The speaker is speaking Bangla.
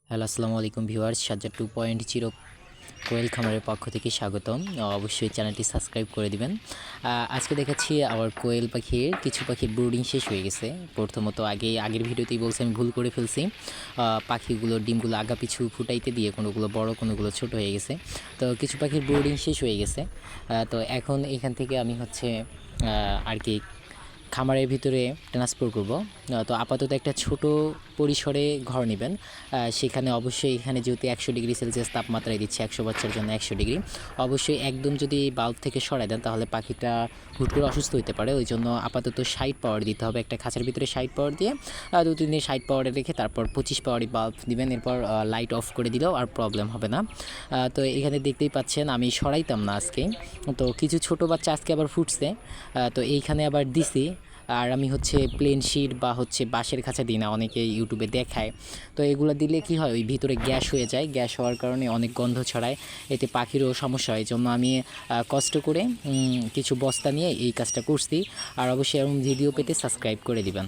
হ্যালো, আসসালামু আলাইকুম ভিউয়ার্স। সাজ্জাদ 2.0 কোয়েল খামারের পক্ষ থেকে স্বাগতম। অবশ্যই চ্যানেলটি সাবস্ক্রাইব করে দিবেন। আজকে দেখাচ্ছি আমার কোয়েল পাখির কিছু পাখির ব্রুডিং শেষ হয়ে গেছে। প্রথমত আগের ভিডিওতেই বলছি আমি ভুল করে ফেলছি। পাখিগুলোর ডিমগুলো আগাপিছু ফুটাইতে দিয়ে কোনোগুলো বড় কোনোগুলো ছোট হয়ে গেছে। তো কিছু পাখির ব্রুডিং শেষ হয়ে গেছে। তো এখন এখান থেকে আমি হচ্ছে আর কি খামারের ভিতরে ট্রান্সফার করব। তো আপাতত একটা ছোট পরিসরে ঘর নেবেন। সেখানে অবশ্যই এখানে যেহেতু 100°C তাপমাত্রায় দিচ্ছে 100 বাচ্চার জন্য 100°, অবশ্যই একদম যদি বাল্ব থেকে সরাই দেন তাহলে পাখিটা হুট করে অসুস্থ হতে পারে। ওই জন্য আপাতত 60 পাওয়ার দিতে হবে। একটা খাঁচার ভিতরে 60 পাওয়ার দিয়ে 2-3 দিন 60 পাওয়ারে রেখে তারপর 25 পাওয়ারই বাল্ব দিবেন। এরপর লাইট অফ করে দিলেও আর প্রবলেম হবে না। তো এখানে দেখতেই পাচ্ছেন আমি সরাইতাম না আজকে। তো কিছু ছোট বাচ্চা আজকে আবার ফুটছে। তো এইখানে আবার দিছি। আর আমি হচ্ছে প্লেন শিট বা হচ্ছে বাঁশের খাঁচা দিই না, অনেকে ইউটিউবে দেখায়। তো এগুলো দিলে কি হয়, ওই ভিতরে গ্যাস হয়ে যায়, গ্যাস হওয়ার কারণে অনেক গন্ধ ছড়ায়, এতে পাখিরও সমস্যা হয়। এই জন্য আমি কষ্ট করে কিছু বস্তা নিয়ে এই কাজটা করছি। আর অবশ্যই এরকম ভিডিও পেতে সাবস্ক্রাইব করে দিবেন।